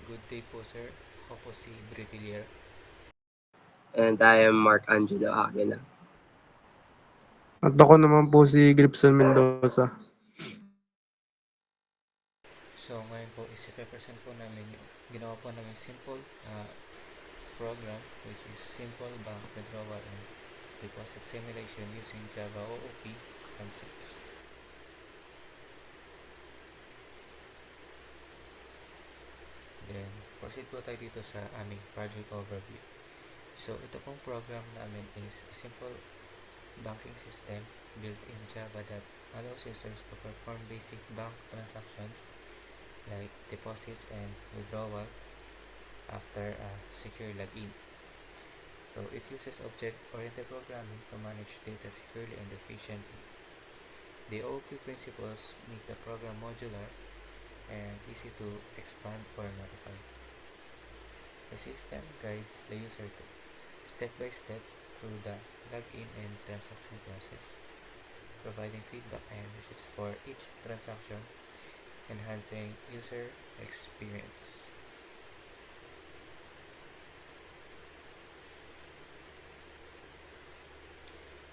Good day po sir, ako po si Britilier. And I am Mark Angelo Aguila. At ako naman po si Gripson Mendoza. So ngayon po isi-present po namin yung ginawa po namin simple program which is simple bank withdrawal and deposit simulation using Java OOP concepts. Then proceed po tayo dito sa aming project overview. So ito pong program namin is a simple banking system built in Java that allows users to perform basic bank transactions like deposits and withdrawal after a secure login. So it uses object-oriented programming to manage data securely and efficiently. The OOP principles make the program modular and easy to expand or modify. The system guides the user to step by step through the login and transaction process, providing feedback and receipts for each transaction, enhancing user experience.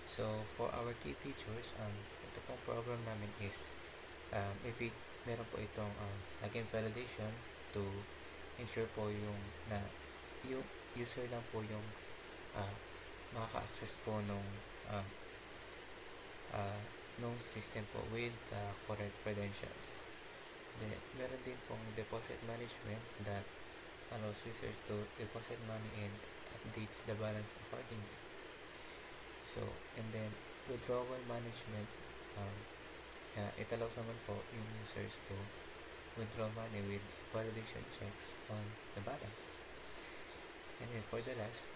So, for our key features, ito pong program namin is if meron po itong login validation to ensure po yung user lang po yung uh, makaka-access po uh, nung system po with correct credentials. Then, meron din pong deposit management that allows users to deposit money and updates the balance accordingly. So, and then withdrawal management, um, it allows naman po yung users to withdraw money with validation checks on the balance. And then for the last,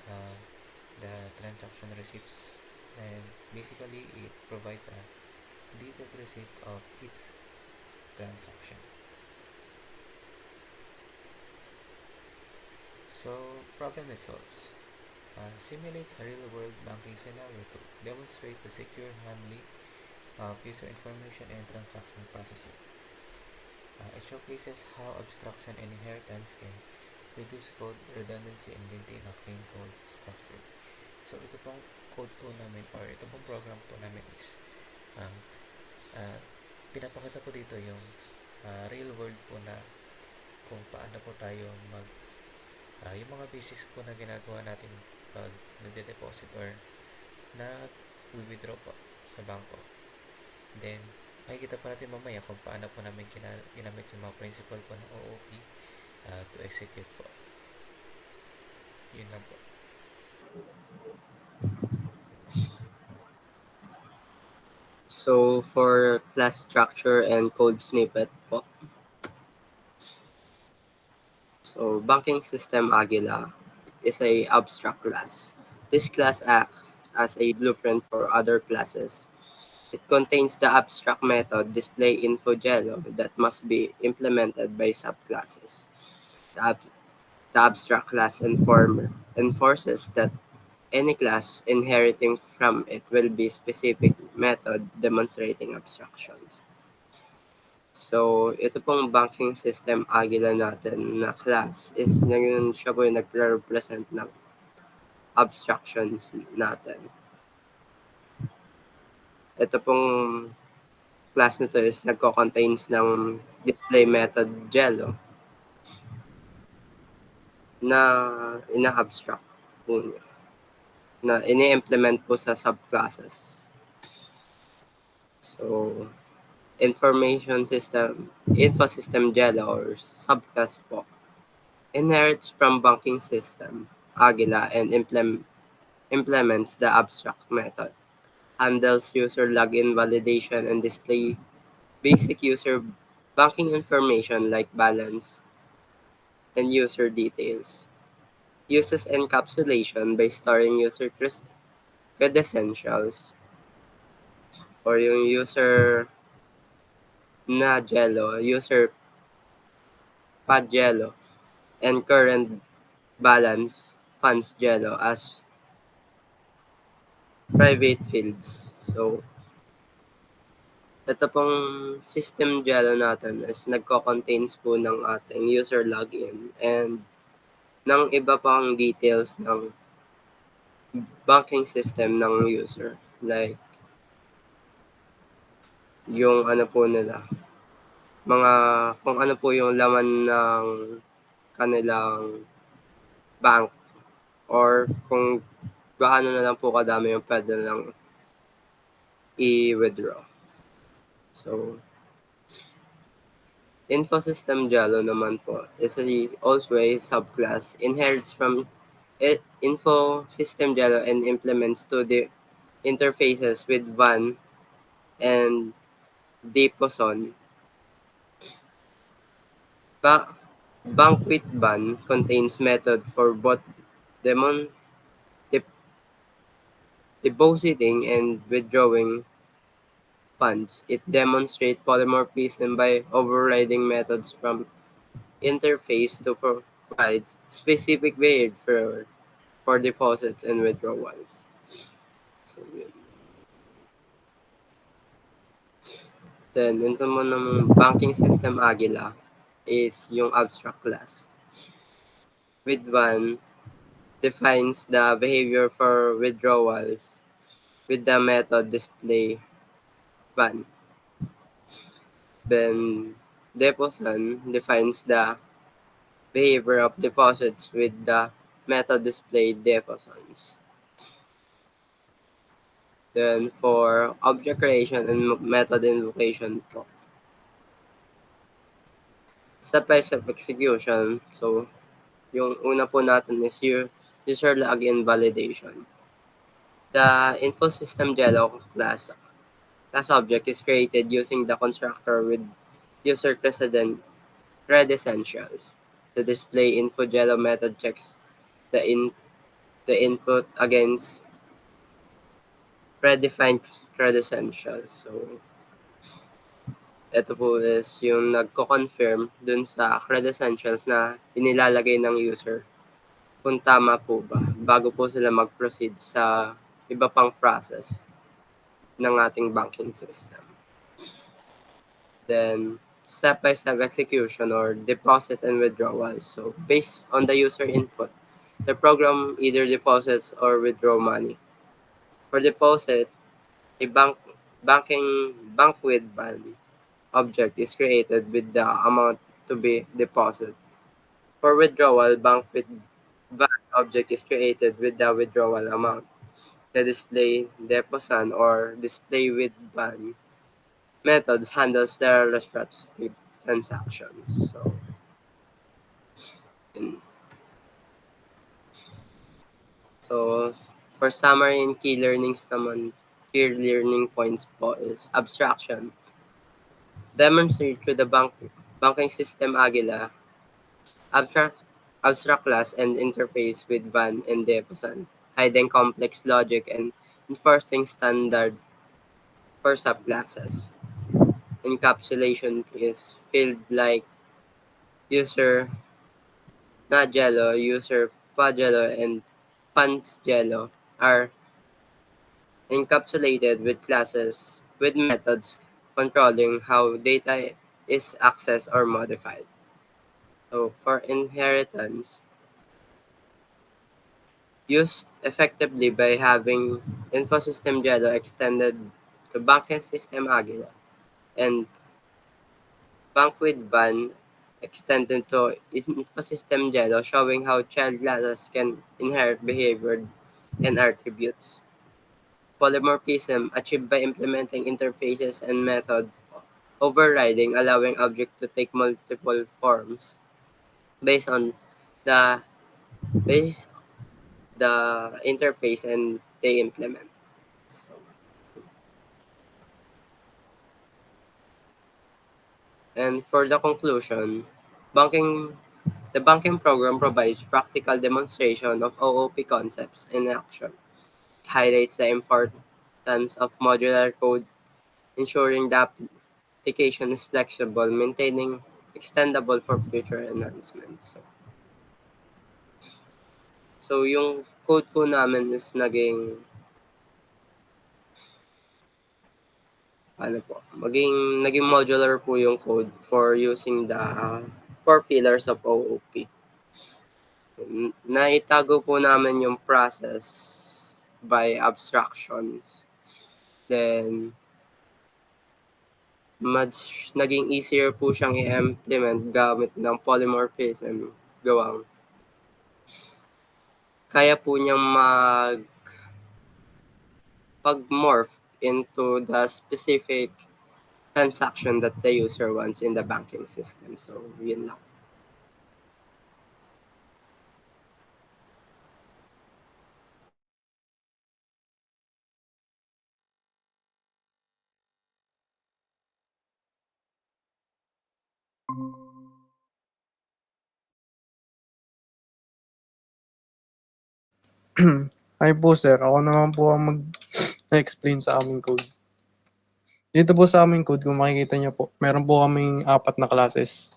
the transaction receipts, and basically it provides a detailed receipt of each transaction. So, problem it solves. Simulates a real-world banking scenario to demonstrate the secure handling of user information and transaction processing. It showcases how abstraction and inheritance can reduce code redundancy and maintain a clean code structure. So ito pong code po namin or ito pong program po namin is um, uh, pinapakita po dito yung real world po na kung paano po tayo yung mga basics po na ginagawa natin pag nagde-deposit or nag-withdraw po sa bangko. Then, makikita pa natin mamaya kung paano po namin ginamit yung mga principle po ng OOP to execute po. Yun lang po. So for class structure and code snippet po. So banking system Aguila is a abstract class. This class acts as a blueprint for other classes. It contains the abstract method display info Jello that must be implemented by subclasses. The, ab- the abstract class enforces that any class inheriting from it will be specific method demonstrating abstractions. So, ito pong banking system Aguila natin na class is siya po yung nagre-represent ng abstractions natin. Ito pong class nito is nagko-contains ng display method Jello na ina-abstract po niya, na ini-implement po sa subclasses. So, info system Jello or subclass po inherits from banking system Aguila and implements the abstract method, handles user login validation and display basic user banking information like balance and user details, uses encapsulation by storing user credentials or yung user na Jello, user pad Jello, and current balance funds Jello as private fields. So, Ito pong system Jello natin is nagko-contains po ng ating user login and ng iba pang details ng banking system ng user. Like, yung ano po nila, mga kung ano po yung laman ng kanilang bank or kung gaano na lang po kadami yung pwede lang i-withdraw. So, info system Jello naman po is also a subclass inherits from info system Jello and implements to the interfaces with Van and Deposon. Banquet Van contains method for both demon dep- depositing and withdrawing funds. It demonstrates polymorphism by overriding methods from interface to provide specific behavior for deposits and withdrawals. So, yun. Then, ito mo ng banking system Agila is yung abstract class. With one, defines the behavior for withdrawals with the method display ban. Then, deposan defines the behavior of deposits with the method display deposons. Then, for object creation and method invocation po, step-by-step execution. So, yung una po natin is user login validation. The info system Jello class object is created using the constructor with user credentials. The display info Jello method checks the input against predefined credentials. So, ito po is yung nagko-confirm dun sa credentials na inilalagay ng user kung tama po ba bago po sila mag-proceed sa iba pang process ng ating banking system. Then, step-by-step execution or deposit and withdrawal. So, based on the user input, the program either deposits or withdraw money. For deposit, a bank with ban object is created with the amount to be deposited. For withdrawal, bank with ban object is created with the withdrawal amount. The display deposan or display with ban methods handles the respective transactions. So, yun. So, for summary and key learnings naman, key learning points po is abstraction. Demonstrate through the banking system Agila, abstract class and interface with Van and Deposan, hiding complex logic and enforcing standard for subclasses. Encapsulation is field like user not Jello, user Pagello and Punch Jello are encapsulated with classes with methods controlling how data is accessed or modified. So for inheritance, used effectively by having InfoSystem Jello extended to Banking System Agila and Banquet Van extended to InfoSystem Jello, showing how child classes can inherit behavior and attributes. Polymorphism achieved by implementing interfaces and method overriding, allowing object to take multiple forms based on the base the interface and they implement. So, and for the conclusion, banking the banking program provides practical demonstration of OOP concepts in action. It highlights the importance of modular code, ensuring the application is flexible, maintaining extendable for future enhancements. So yung code po namin is naging naging modular po yung code for using the 4 pillars of OOP. Naitago po namin yung process by abstractions. Then, naging easier po siyang i-implement gamit ng polymorphism. Kaya po niyang pag-morph into the specific transaction that the user wants in the banking system. So, yun lang. Hi po sir, ako naman po ang mag-explain sa aming code. Dito po sa aming code, kung makikita niyo po, meron po kaming 4 na classes.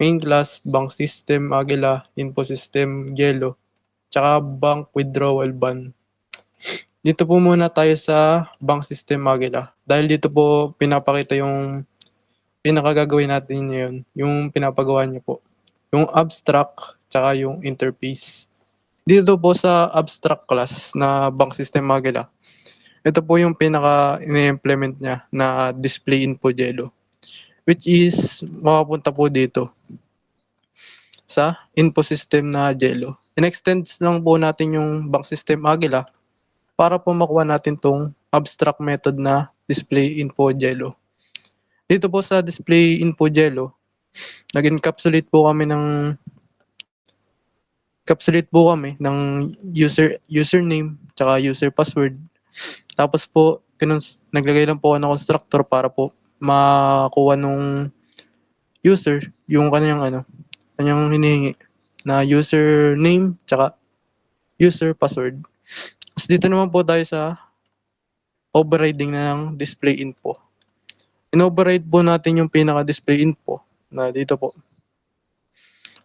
Main class, bank system, Agila, info system, Yellow, tsaka bank withdrawal ban. Dito po muna tayo sa bank system Agila. Dahil dito po pinapakita yung pinakagagawin natin ngayon, yung pinapagawa niyo po. Yung abstract, tsaka yung interface. Dito po sa abstract class na bank system Agila, ito po yung pinaka ini-implement niya na display info Yellow, which is makapunta po dito sa info system na Yellow. In-extends lang po natin yung bank system Agila para po makuha natin tong abstract method na display info Yellow. Dito po sa display info Yellow, nag-encapsulate po kami ng username tsaka user password. Tapos po naglagay lang po ako ng constructor para po makuha nung user yung kanyang hinihingi na username tsaka user password. Tapos dito naman po tayo sa overriding na ng display info. In-override po natin yung pinaka-display info na dito po.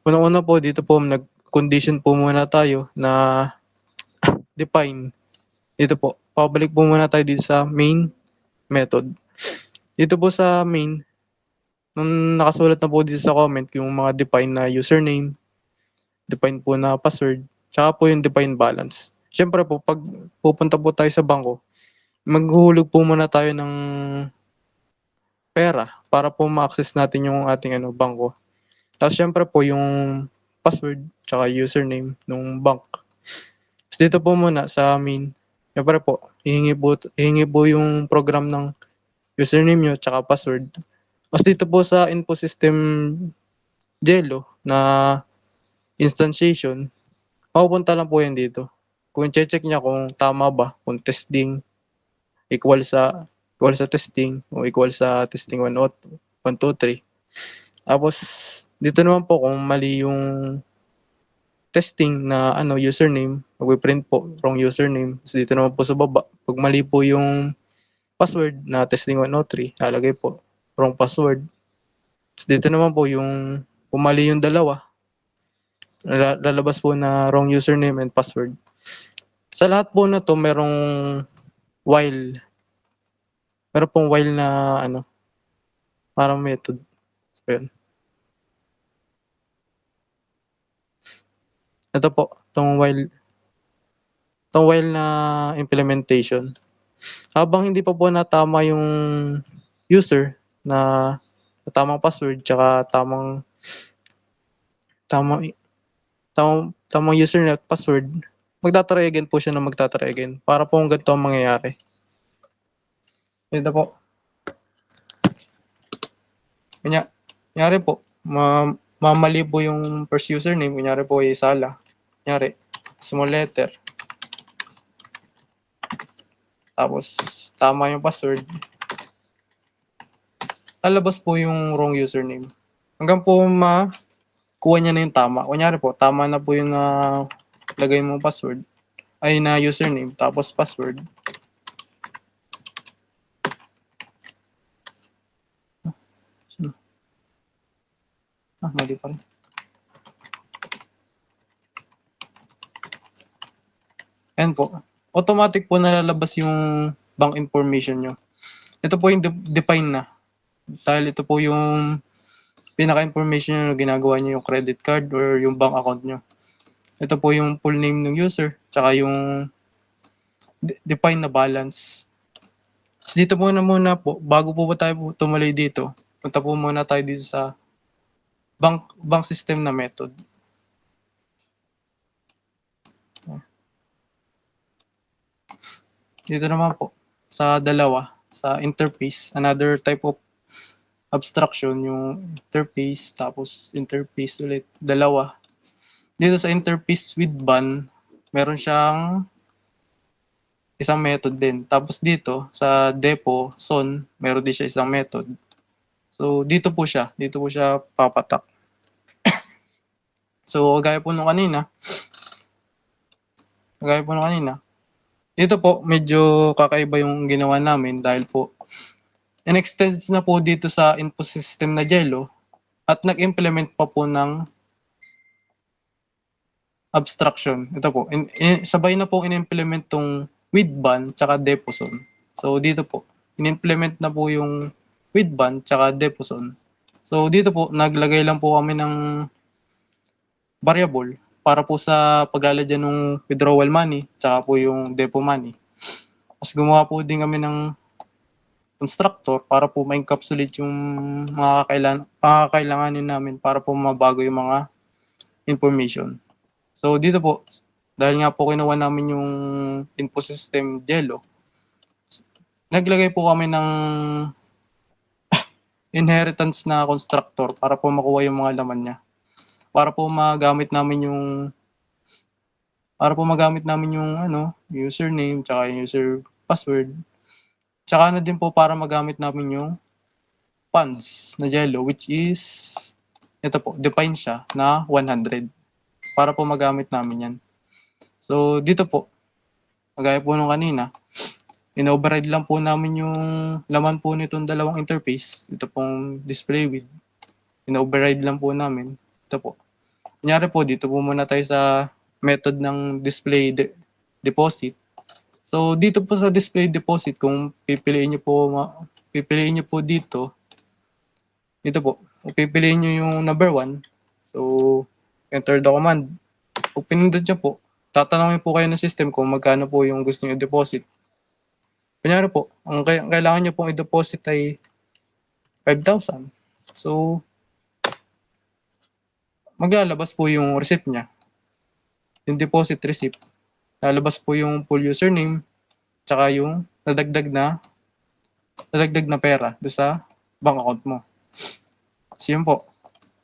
Unang-una po dito po nag-condition po muna tayo na define. Dito po, pabalik po muna tayo dito sa main method. Dito po sa main, nung nakasulat na po dito sa comment yung mga define na username, define po na password, tsaka po yung define balance. Siyempre po, pag pupunta po tayo sa bangko, maghuhulog po muna tayo ng pera para po ma-access natin yung ating bangko. Tapos siyempre po yung password tsaka username ng bank. Tapos dito po muna sa main, siyempre po, hihingi po yung program ng username nyo tsaka password. Tapos dito po sa info system Yellow na instantiation, mapupunta lang po yan dito. Kung check niya kung tama ba, kung testing equal sa testing o equal sa testing 1, 2, 3. Tapos dito naman po kung mali yung testing na username, magpi-print po wrong username. So dito naman po sa baba, pag mali po yung password na testing 103, lalagay po wrong password. So dito naman po yung kung mali yung dalawa, lalabas po na wrong username and password. Sa lahat po na to merong while. Meron pong while na parang method. So yun. Ito po, itong while na implementation. Habang hindi pa po natama yung user na tamang password tsaka tamang username at password, magta-try again po siya na magta-try again para po ganito ang mangyayari. Ito po. Kunyari po, mamali po yung first username, kunyari po ay Sala. Kunyari, small letter. Tapos, tama yung password. Lalabas po yung wrong username. Hanggang po makuha niya na yung tama. Kunyari po, tama na po yung lagay mo password. Ay na username, tapos password. Mali pa rin. Ayan po. Automatic po nalalabas yung bank information nyo. Ito po yung define na. Dahil ito po yung pinaka-information na ginagawa niyo yung credit card or yung bank account niyo. Ito po yung full name ng user, tsaka yung define na balance. So dito muna po, bago po ba tayo tumuloy dito, punta po muna tayo dito sa bank system na method. Dito naman po, sa dalawa, sa interface, another type of abstraction, yung interface, tapos interface ulit, dalawa. Dito sa interface with ban, meron siyang isang method din. Tapos dito, sa depo, son, meron din siya isang method. So, dito po siya papatak. So, gaya po nung kanina, dito po, medyo kakaiba yung ginawa namin dahil po, in-extend na po dito sa input system na Jello at nag-implement pa po ng abstraction. Ito po, sabay na po in-implement tong with ban tsaka deposon. So, dito po, in-implement na po yung with ban tsaka deposon. So, dito po, naglagay lang po kami ng variable para po sa paglalagyan ng withdrawal money tsaka po yung depo money. Tapos gumawa po din kami ng constructor para po ma-encapsulate yung mga kakailanganin namin para po mabago yung mga information. So dito po, dahil nga po kinuha namin yung info system Jello, naglagay po kami ng inheritance na constructor para po makuha yung mga laman niya. Para po magamit namin yung username tsaka yung user password. Tsaka na din po para magamit namin yung funds na Jello, which is ito po, define siya na 100 para po magamit namin yan. So dito po, kagaya po nung kanina, in-override lang po namin yung laman po nitong dalawang interface. Ito pong display with. In-override lang po namin. Ito po. Kunyari po, dito po muna tayo sa method ng display deposit. So dito po sa display deposit, kung pipiliin niyo po dito, ito po, pipiliin niyo yung number 1. So enter the command. Pag pinindot niyo po, tatanungin po kayo ng system kung magkano po yung gusto niyo deposit. Kunyari po, ang kailangan niyo pong i-deposit ay 5,000. So maglalabas po yung receipt niya. Yung deposit receipt. Lalabas po yung full username tsaka yung nadagdag na pera do sa bank account mo. So yun po.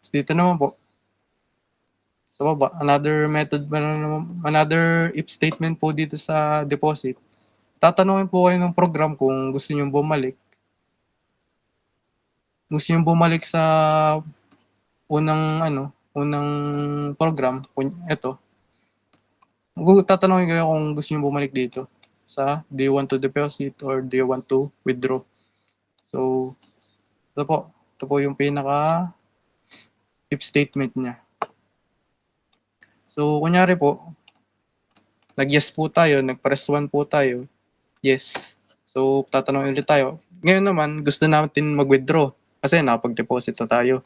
So, dito naman po sa baba, another if statement po dito sa deposit. Tatanungin po kayo ng program kung gusto niyo bumalik. Gusto niyo bumalik sa unang program, ito. Tatanungin kayo kung gusto niyo bumalik dito sa do you want to deposit or do you want to withdraw. So, ito po yung pinaka if statement niya. So, kunyari po, nag-yes po tayo, nag-press 1 po tayo, yes. So, tatanungin ulit tayo. Ngayon naman, gusto natin mag-withdraw kasi nakapag-deposit na tayo.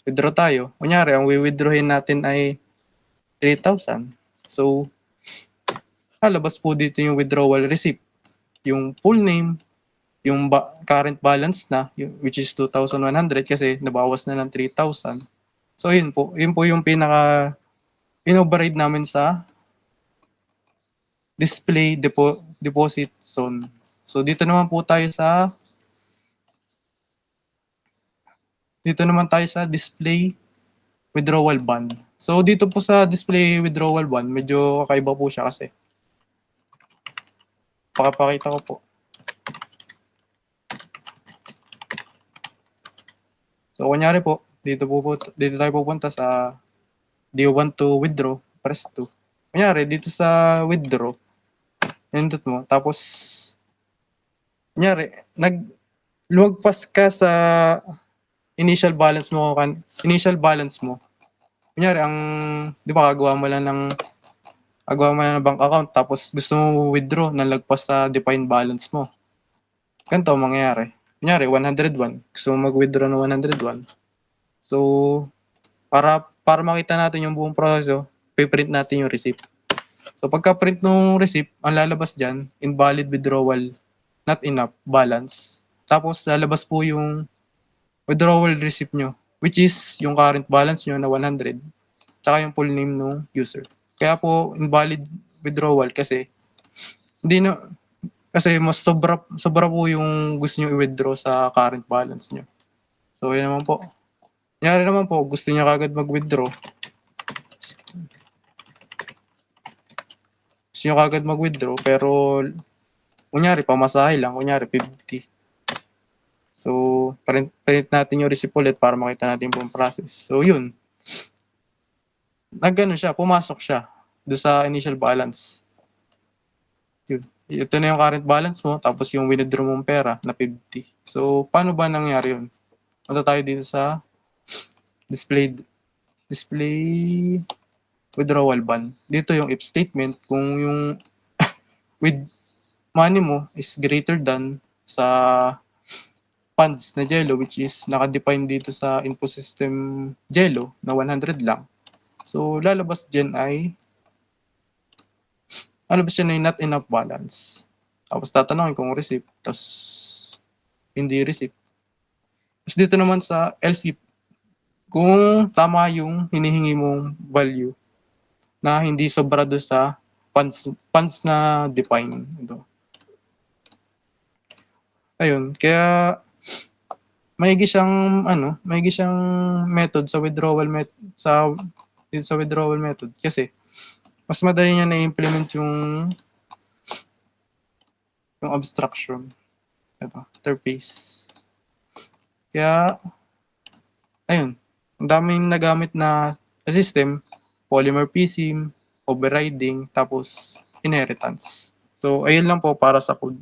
Withdraw tayo. Kunyari, ang withdrawin natin ay 3,000. So, lalabas po dito yung withdrawal receipt. Yung full name, yung current balance na, which is 2,100 kasi nabawas na ng 3,000. So, yun po yung pinaka in-override namin sa display deposit zone. So, dito naman tayo sa display withdrawal ban. So, dito po sa display withdrawal ban, medyo kakaiba po siya kasi. Pakapakita ko po. So, kunyari po, dito tayo pupunta sa do you want to withdraw? Press 2. Kunyari, dito sa withdraw, nindot mo, tapos, kunyari, lumagpas ka sa initial balance mo. Kunyari, di ba, gagawa mo lang ng bank account, tapos gusto mo withdraw, nalagpas sa defined balance mo. ganito ang mangyayari. Kunyari, 101. Gusto mo mag-withdraw ng 101. So, para makita natin yung buong proseso, piprint natin yung receipt. So, pagka-print ng receipt, ang lalabas dyan, invalid withdrawal, not enough, balance. Tapos, lalabas po yung withdrawal receipt nyo, which is yung current balance nyo na 100, tsaka yung full name ng user. Kaya po, invalid withdrawal kasi mas sobra po yung gusto nyo i-withdraw sa current balance nyo. So, yun naman po. Kunyari naman po, gusto niya kagad mag-withdraw. Gusto niya kagad mag-withdraw, pero kunyari, pamasahe lang. Kunyari, 50. So, print natin yung receipt ulit para makita natin yung process. So, yun. Pumasok siya doon sa initial balance. Yun. Ito na yung current balance mo, tapos yung withdraw mong pera na 50. So, paano ba nangyari yun? Punta tayo dito sa display withdrawal ban. Dito yung if statement, kung yung with money mo is greater than sa funds na Jello, which is nakadefine dito sa info system Jello na 100 lang. So, lalabas dyan ay not enough balance. Tapos tatanungin kung receipt, tapos hindi receipt. Tapos dito naman sa else if, kung tama yung hinihingi mong value na hindi sobra doon sa funds na define. Ito. Ayun, kaya maigi siyang method sa withdrawal method kasi mas madali niya na-implement yung abstraction. Ito, interface. Kaya ayun, ang daming nagamit na system, polymorphism, overriding, tapos inheritance. So, ayun lang po para sa code.